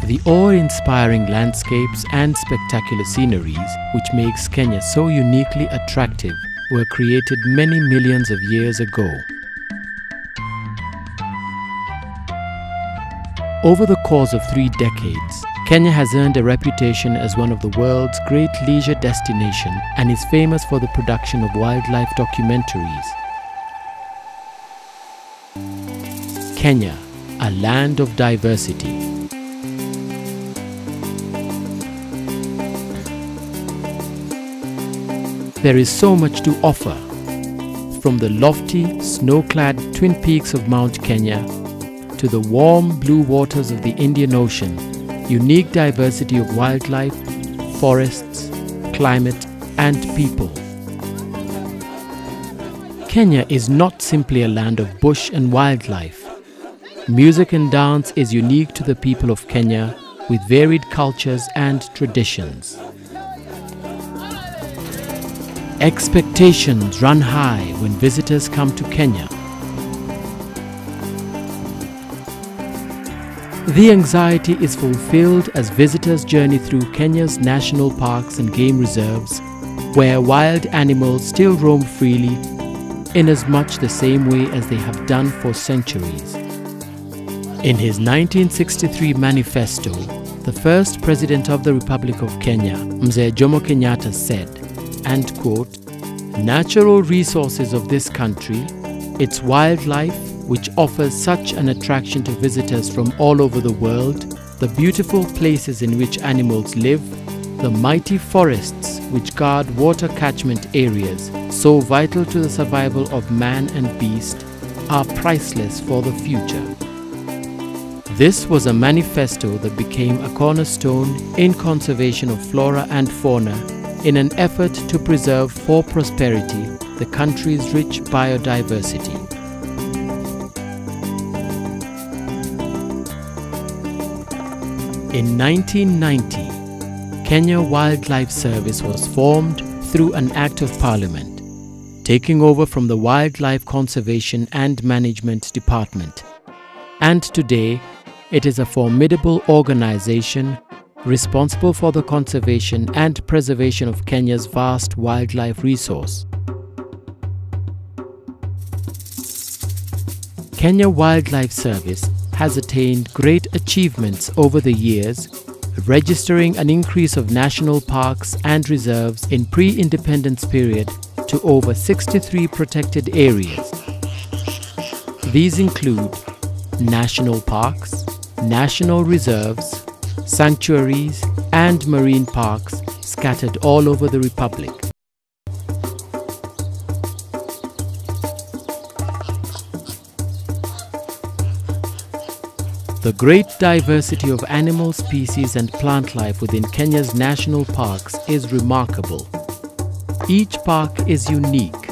The awe-inspiring landscapes and spectacular sceneries which makes Kenya so uniquely attractive were created many millions of years ago. Over the course of 3 decades, Kenya has earned a reputation as one of the world's great leisure destinations and is famous for the production of wildlife documentaries. Kenya, a land of diversity. There is so much to offer, from the lofty, snow-clad twin peaks of Mount Kenya to the warm blue waters of the Indian Ocean, unique diversity of wildlife, forests, climate, and people. Kenya is not simply a land of bush and wildlife. Music and dance is unique to the people of Kenya, with varied cultures and traditions. Expectations run high when visitors come to Kenya. The anxiety is fulfilled as visitors journey through Kenya's national parks and game reserves, where wild animals still roam freely in as much the same way as they have done for centuries. In his 1963 manifesto, the first President of the Republic of Kenya, Mzee Jomo Kenyatta, said, and quote, "Natural resources of this country, its wildlife, which offers such an attraction to visitors from all over the world, the beautiful places in which animals live, the mighty forests which guard water catchment areas, so vital to the survival of man and beast, are priceless for the future." This was a manifesto that became a cornerstone in conservation of flora and fauna in an effort to preserve for prosperity the country's rich biodiversity. In 1990, Kenya Wildlife Service was formed through an Act of Parliament, taking over from the Wildlife Conservation and Management Department. And today, it is a formidable organization responsible for the conservation and preservation of Kenya's vast wildlife resource. Kenya Wildlife Service has attained great achievements over the years, registering an increase of national parks and reserves in pre-independence period to over 63 protected areas. These include national parks, national reserves, sanctuaries, and marine parks scattered all over the Republic. The great diversity of animal species and plant life within Kenya's national parks is remarkable. Each park is unique,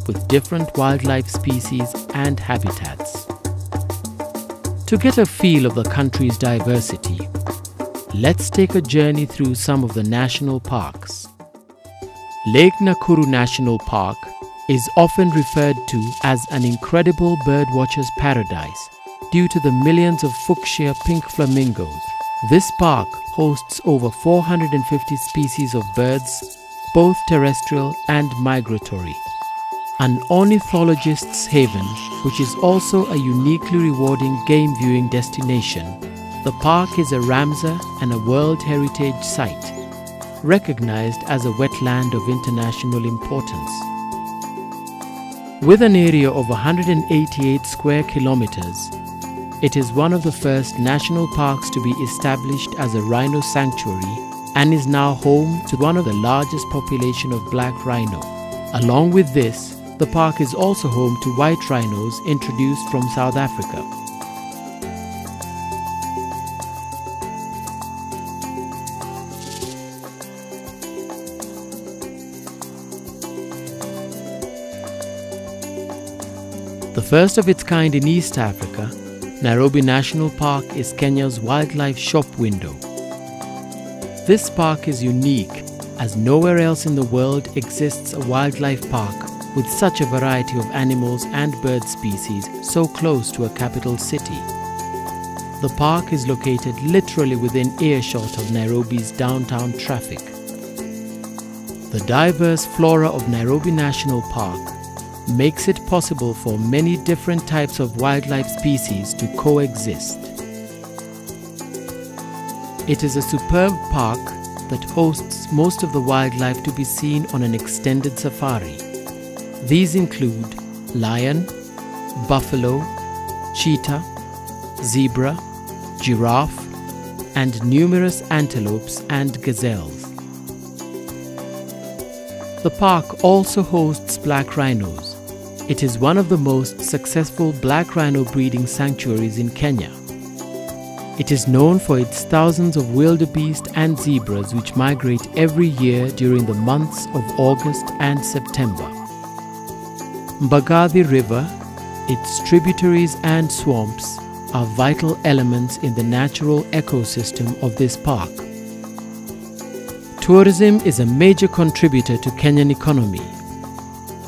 with different wildlife species and habitats. To get a feel of the country's diversity, let's take a journey through some of the national parks. Lake Nakuru National Park is often referred to as an incredible birdwatcher's paradise due to the millions of fuchsia pink flamingos. This park hosts over 450 species of birds, both terrestrial and migratory. An ornithologist's haven, which is also a uniquely rewarding game viewing destination. The park is a Ramsar and a World Heritage Site, recognized as a wetland of international importance. With an area of 188 square kilometers, it is one of the first national parks to be established as a rhino sanctuary and is now home to one of the largest population of black rhino. Along with this, the park is also home to white rhinos introduced from South Africa. The first of its kind in East Africa, Nairobi National Park is Kenya's wildlife shop window. This park is unique as nowhere else in the world exists a wildlife park with such a variety of animals and bird species so close to a capital city. The park is located literally within earshot of Nairobi's downtown traffic. The diverse flora of Nairobi National Park makes it possible for many different types of wildlife species to coexist. It is a superb park that hosts most of the wildlife to be seen on an extended safari. These include lion, buffalo, cheetah, zebra, giraffe, and numerous antelopes and gazelles. The park also hosts black rhinos. It is one of the most successful black rhino breeding sanctuaries in Kenya. It is known for its thousands of wildebeest and zebras which migrate every year during the months of August and September. Mbagathi River, its tributaries and swamps are vital elements in the natural ecosystem of this park. Tourism is a major contributor to Kenyan economy.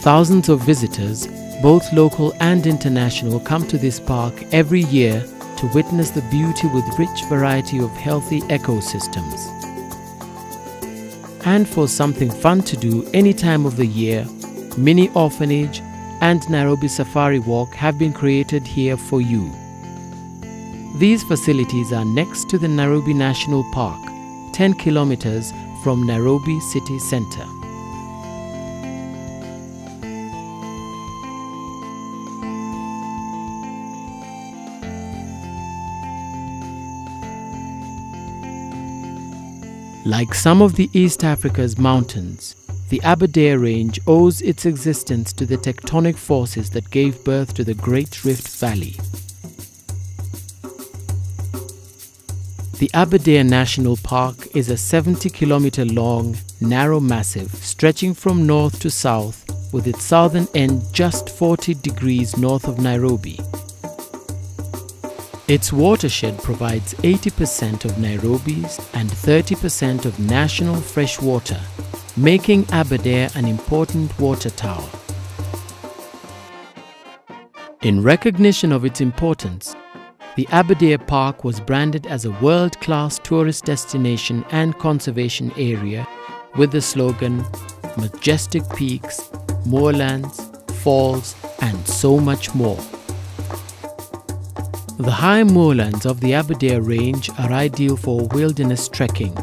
Thousands of visitors, both local and international, come to this park every year to witness the beauty with rich variety of healthy ecosystems. And for something fun to do any time of the year, mini orphanage and Nairobi Safari Walk have been created here for you. These facilities are next to the Nairobi National Park, 10 kilometers from Nairobi city center. Like some of the East Africa's mountains, the Aberdare Range owes its existence to the tectonic forces that gave birth to the Great Rift Valley. The Aberdare National Park is a 70-kilometer-long, narrow massif stretching from north to south with its southern end just 40 degrees north of Nairobi. Its watershed provides 80% of Nairobi's and 30% of national fresh water, making Aberdare an important water tower. In recognition of its importance, the Aberdare Park was branded as a world-class tourist destination and conservation area with the slogan, "Majestic peaks, moorlands, falls, and so much more." The high moorlands of the Aberdare Range are ideal for wilderness trekking,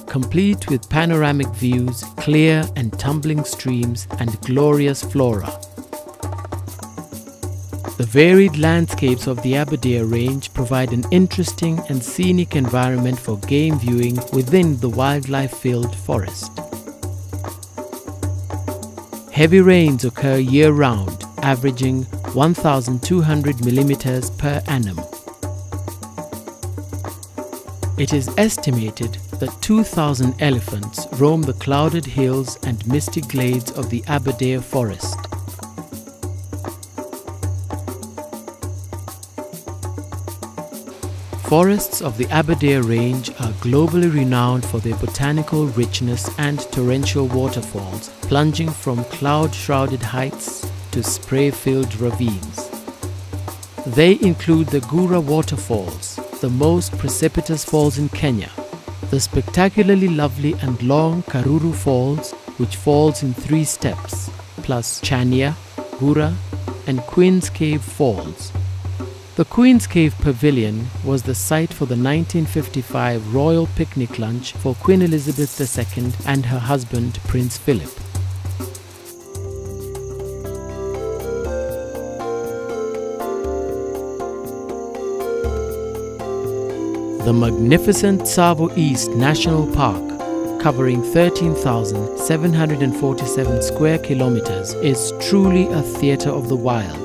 complete with panoramic views, clear and tumbling streams, and glorious flora. The varied landscapes of the Aberdare Range provide an interesting and scenic environment for game viewing within the wildlife-filled forest. Heavy rains occur year-round, averaging 1,200 millimeters per annum. It is estimated that 2,000 elephants roam the clouded hills and misty glades of the Aberdare forest. Forests of the Aberdare Range are globally renowned for their botanical richness and torrential waterfalls plunging from cloud-shrouded heights to spray-filled ravines. They include the Gura Waterfalls, the most precipitous falls in Kenya, the spectacularly lovely and long Karuru Falls, which falls in 3 steps, plus Chania, Gura, and Queen's Cave Falls. The Queen's Cave Pavilion was the site for the 1955 royal picnic lunch for Queen Elizabeth II and her husband Prince Philip. The magnificent Tsavo East National Park, covering 13,747 square kilometers, is truly a theatre of the wild.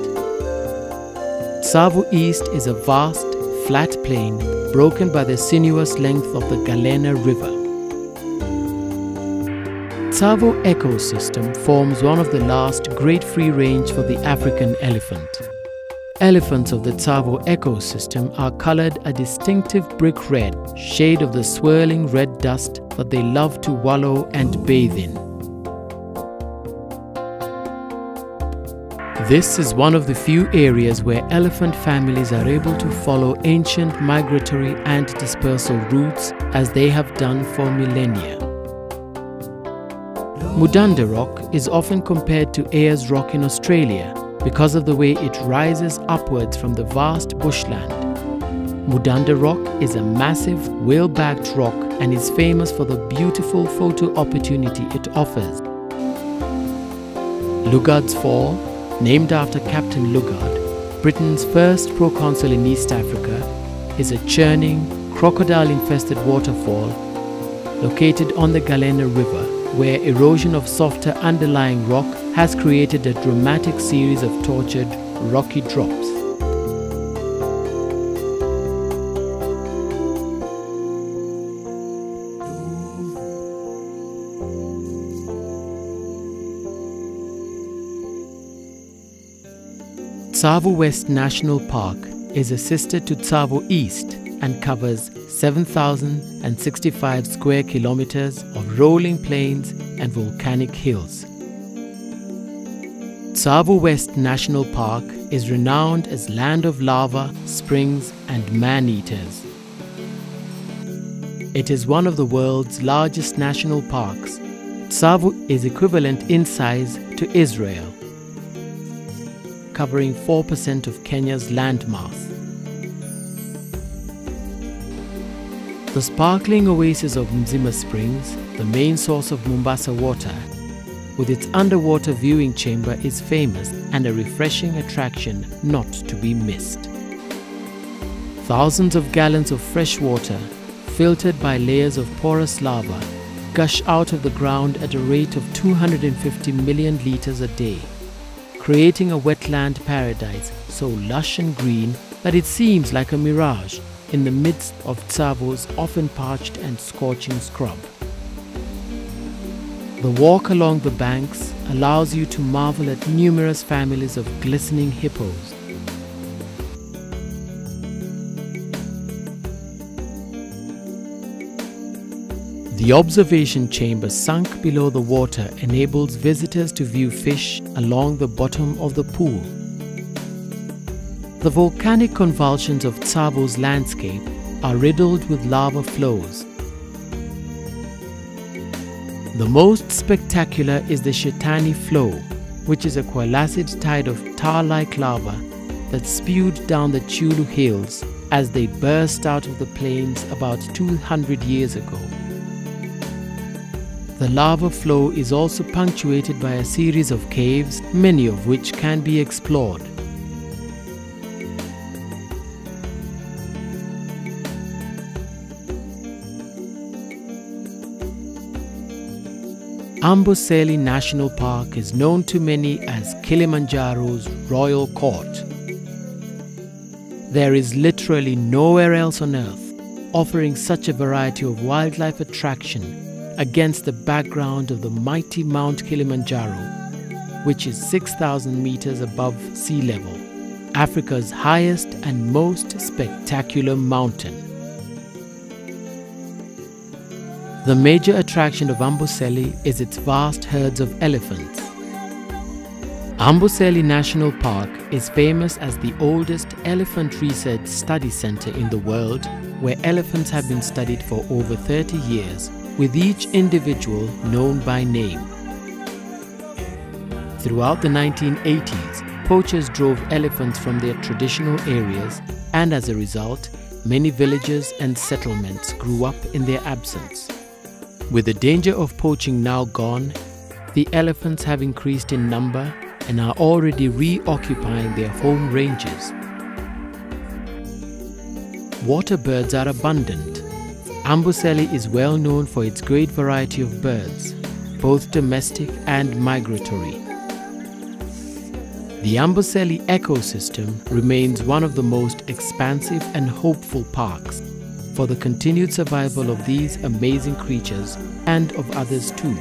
Tsavo East is a vast, flat plain broken by the sinuous length of the Galena River. Tsavo ecosystem forms one of the last great free range for the African elephant. Elephants of the Tsavo ecosystem are colored a distinctive brick red, shade of the swirling red dust that they love to wallow and bathe in. This is one of the few areas where elephant families are able to follow ancient migratory and dispersal routes as they have done for millennia. Aberdare Rock is often compared to Ayers Rock in Australia because of the way it rises upwards from the vast bushland. Aberdare Rock is a massive, whale-backed rock and is famous for the beautiful photo opportunity it offers. Lugard's Fall, named after Captain Lugard, Britain's first proconsul in East Africa, is a churning, crocodile-infested waterfall located on the Galena River, where erosion of softer underlying rock has created a dramatic series of tortured, rocky drops. Tsavo West National Park is a sister to Tsavo East and covers 7,065 square kilometers of rolling plains and volcanic hills. Tsavo West National Park is renowned as land of lava, springs and man-eaters. It is one of the world's largest national parks. Tsavo is equivalent in size to Israel, covering 4% of Kenya's landmass. The sparkling oasis of Mzima Springs, the main source of Mombasa water, with its underwater viewing chamber, is famous and a refreshing attraction not to be missed. Thousands of gallons of fresh water, filtered by layers of porous lava, gush out of the ground at a rate of 250 million litres a day, creating a wetland paradise so lush and green that it seems like a mirage in the midst of Tsavo's often parched and scorching scrub. The walk along the banks allows you to marvel at numerous families of glistening hippos. The observation chamber sunk below the water enables visitors to view fish along the bottom of the pool. The volcanic convulsions of Tsavo's landscape are riddled with lava flows. The most spectacular is the Shetani flow, which is a coalesced tide of tar-like lava that spewed down the Chulu hills as they burst out of the plains about 200 years ago. The lava flow is also punctuated by a series of caves, many of which can be explored. Amboseli National Park is known to many as Kilimanjaro's Royal Court. There is literally nowhere else on earth offering such a variety of wildlife attraction against the background of the mighty Mount Kilimanjaro, which is 6,000 meters above sea level, Africa's highest and most spectacular mountain. The major attraction of Amboseli is its vast herds of elephants. Amboseli National Park is famous as the oldest elephant research study center in the world, where elephants have been studied for over 30 years, with each individual known by name. Throughout the 1980s, poachers drove elephants from their traditional areas, and as a result, many villages and settlements grew up in their absence. With the danger of poaching now gone, the elephants have increased in number and are already reoccupying their home ranges. Water birds are abundant. Amboseli is well known for its great variety of birds, both domestic and migratory. The Amboseli ecosystem remains one of the most expansive and hopeful parks for the continued survival of these amazing creatures and of others too.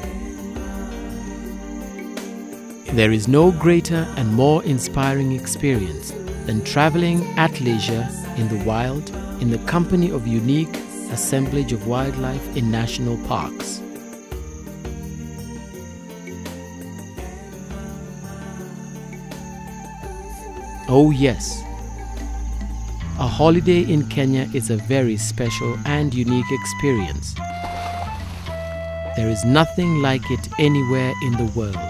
There is no greater and more inspiring experience than traveling at leisure in the wild in the company of unique assemblage of wildlife in national parks. Oh yes, a holiday in Kenya is a very special and unique experience. There is nothing like it anywhere in the world.